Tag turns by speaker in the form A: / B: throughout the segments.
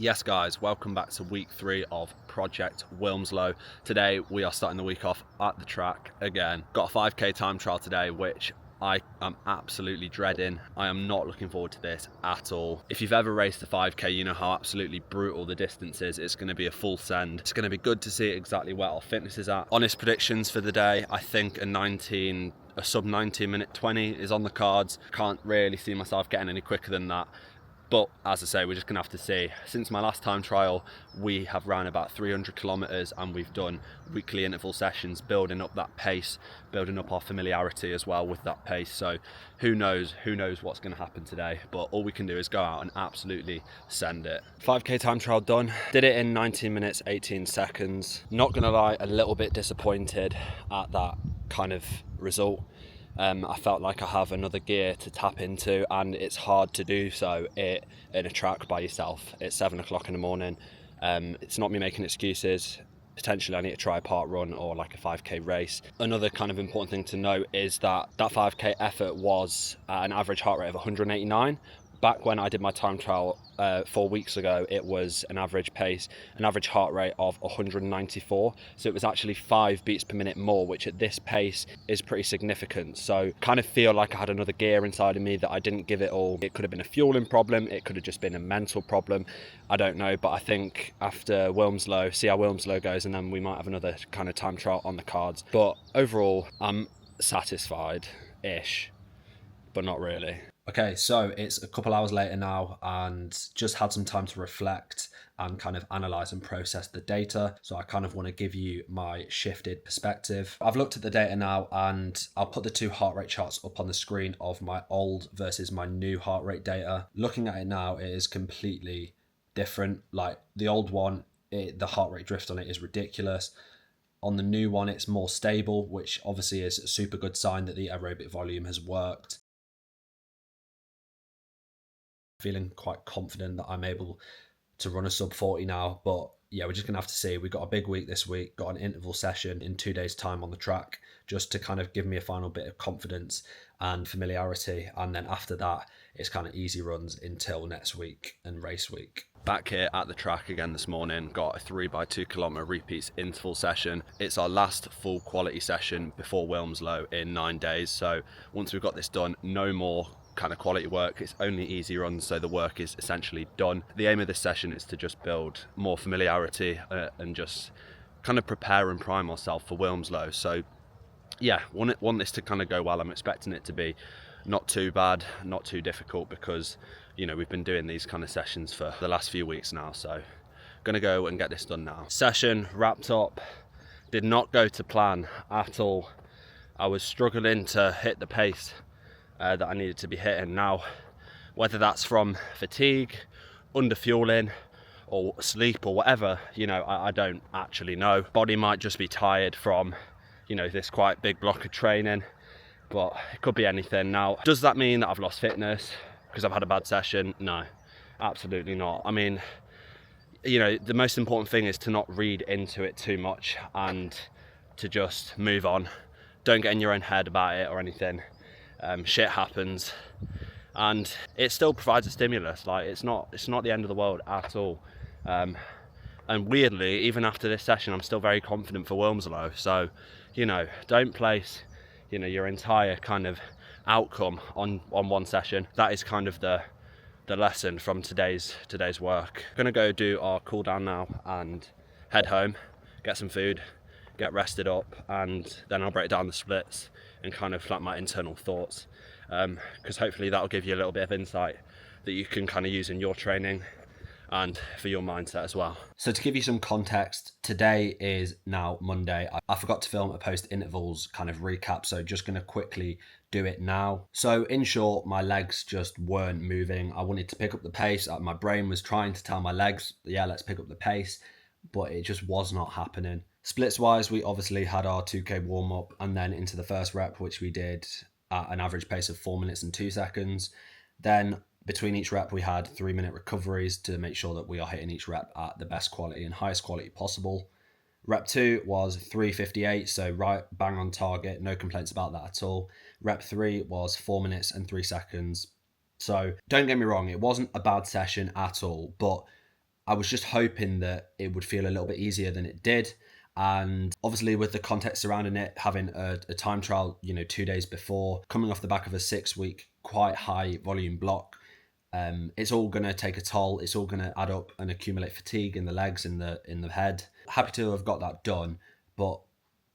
A: Yes guys, welcome back to week 3 of Project Wilmslow. Today we are starting the week off at the track again. Got a 5k time trial today, which I am absolutely dreading. I am not looking forward to this at all. If you've ever raced a 5k, you know how absolutely brutal the distance is. It's going to be a full send. It's going to be good to see exactly where our fitness is at. Honest predictions for the day, I think a sub 19 minute 20 is on the cards. Can't really see myself getting any quicker than that. But as I say, we're just gonna have to see. Since my last time trial, we have ran about 300 kilometers and we've done weekly interval sessions, building up that pace, building up our familiarity as well with that pace. So who knows what's gonna happen today, but all we can do is go out and absolutely send it. 5k time trial done. Did it in 19 minutes, 18 seconds. Not gonna lie, a little bit disappointed at that kind of result. I felt like I have another gear to tap into, and it's hard to do so in a track by yourself. It's 7 o'clock in the morning. It's not me making excuses. Potentially I need to try a park run or like a 5k race. Another kind of important thing to note is that 5k effort was at an average heart rate of 189. Back when I did my time trial 4 weeks ago, it was an average heart rate of 194. So it was actually 5 beats per minute more, which at this pace is pretty significant. So kind of feel like I had another gear inside of me that I didn't give it all. It could have been a fueling problem. It could have just been a mental problem. I don't know, but I think after Wilmslow, see how Wilmslow goes, and then we might have another kind of time trial on the cards. But overall, I'm satisfied-ish, but not really. Okay, so it's a couple hours later now and just had some time to reflect and kind of analyze and process the data. So I kind of want to give you my shifted perspective. I've looked at the data now and I'll put the two heart rate charts up on the screen of my old versus my new heart rate data. Looking at it now, it is completely different. Like the old one, the heart rate drift on it is ridiculous. On the new one, it's more stable, which obviously is a super good sign that the aerobic volume has worked. Feeling quite confident that I'm able to run a sub 40 now, but yeah, we're just gonna have to see. We've got a big week this week, got an interval session in 2 days time on the track, just to kind of give me a final bit of confidence and familiarity, and then after that it's kind of easy runs until next week and race week. Back here at the track again this morning, got a 3x2 kilometer repeats interval session. It's our last full quality session before Wilmslow in 9 days, so once we've got this done, no more kind of quality work. It's only easy runs, so the work is essentially done. The aim of this session is to just build more familiarity and just kind of prepare and prime ourselves for Wilmslow. So yeah, want this to kind of go well. I'm expecting it to be not too bad, not too difficult, because you know we've been doing these kind of sessions for the last few weeks now, so gonna go and get this done now. Session wrapped up. Did not go to plan at all. I was struggling to hit the pace that I needed to be hitting. Now, whether that's from fatigue, under fueling, or sleep, or whatever, you know, I don't actually know. Body might just be tired from, you know, this quite big block of training, but it could be anything. Now, does that mean that I've lost fitness because I've had a bad session? No, absolutely not. I mean, you know, the most important thing is to not read into it too much and to just move on. Don't get in your own head about it or anything. Shit happens, and it still provides a stimulus. Like it's not the end of the world at all. And weirdly, even after this session, I'm still very confident for Wilmslow. So, you know, don't place, you know, your entire kind of outcome on one session. That is kind of the lesson from today's work. I'm gonna go do our cool down now and head home, get some food, get rested up, and then I'll break down the splits and kind of like my internal thoughts, because hopefully that'll give you a little bit of insight that you can kind of use in your training and for your mindset as well. So to give you some context, today is now Monday. I forgot to film a post intervals kind of recap, so just going to quickly do it now. So in short, my legs just weren't moving. I wanted to pick up the pace. My brain was trying to tell my legs, yeah, let's pick up the pace, but it just was not happening. Splits wise, we obviously had our 2k warm up and then into the first rep, which we did at an average pace of 4 minutes and 2 seconds. Then between each rep, we had 3-minute recoveries to make sure that we are hitting each rep at the best quality and highest quality possible. Rep 2 was 3:58, so right bang on target, no complaints about that at all. Rep 3 was 4 minutes and 3 seconds. So don't get me wrong, it wasn't a bad session at all, but I was just hoping that it would feel a little bit easier than it did. And obviously, with the context surrounding it, having a time trial, 2 days before, coming off the back of a 6 week, quite high volume block, it's all going to take a toll. It's all going to add up and accumulate fatigue in the legs, in the head. Happy to have got that done, but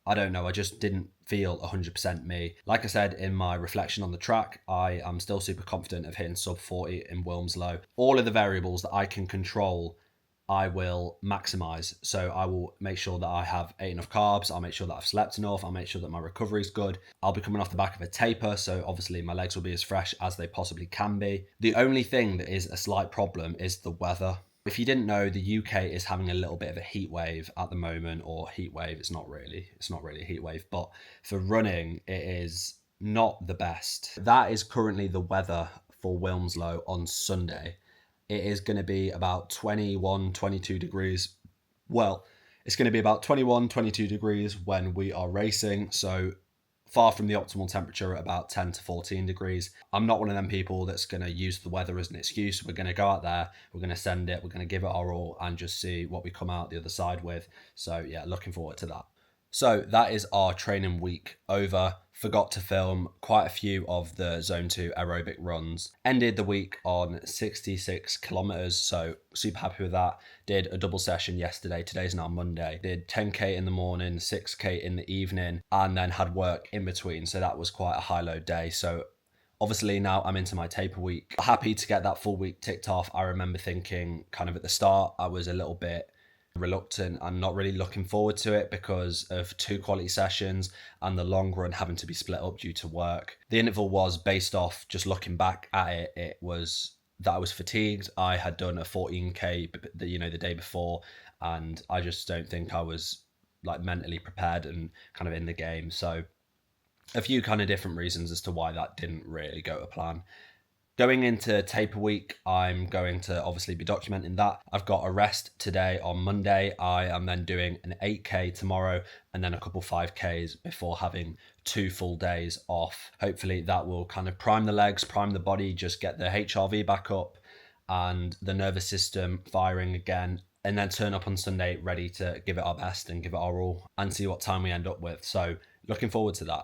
A: I don't know. I just didn't feel 100% me. Like I said in my reflection on the track, I am still super confident of hitting sub 40 in Wilmslow. All of the variables that I can control, I will maximize. So I will make sure that I have ate enough carbs. I'll make sure that I've slept enough. I'll make sure that my recovery is good. I'll be coming off the back of a taper. So obviously my legs will be as fresh as they possibly can be. The only thing that is a slight problem is the weather. If you didn't know, the UK is having a little bit of a heat wave at the moment, or heat wave. It's not really a heat wave, but for running, it is not the best. That is currently the weather for Wilmslow on Sunday. It is going to be about 21, 22 degrees. Well, it's going to be about 21, 22 degrees when we are racing. So far from the optimal temperature at about 10 to 14 degrees. I'm not one of them people that's going to use the weather as an excuse. We're going to go out there, we're going to send it, we're going to give it our all and just see what we come out the other side with. So yeah, looking forward to that. So that is our training week over. Forgot to film quite a few of the Zone 2 aerobic runs. Ended the week on 66 kilometers, so super happy with that. Did a double session yesterday. Today's now Monday. Did 10k in the morning, 6k in the evening, and then had work in between. So that was quite a high load day. So obviously now I'm into my taper week. Happy to get that full week ticked off. I remember thinking kind of at the start, I was a little bit reluctant and not really looking forward to it because of 2 quality sessions and the long run having to be split up due to work. The interval was based off just looking back at it. It was that I was fatigued. I had done a 14k the day before, and I just don't think I was like mentally prepared and kind of in the game. So a few kind of different reasons as to why that didn't really go to plan. Going into taper week, I'm going to obviously be documenting that. I've got a rest today on Monday. I am then doing an 8k tomorrow and then a couple 5ks before having 2 full days off. Hopefully that will kind of prime the legs, prime the body, just get the HRV back up and the nervous system firing again, and then turn up on Sunday ready to give it our best and give it our all and see what time we end up with. So looking forward to that.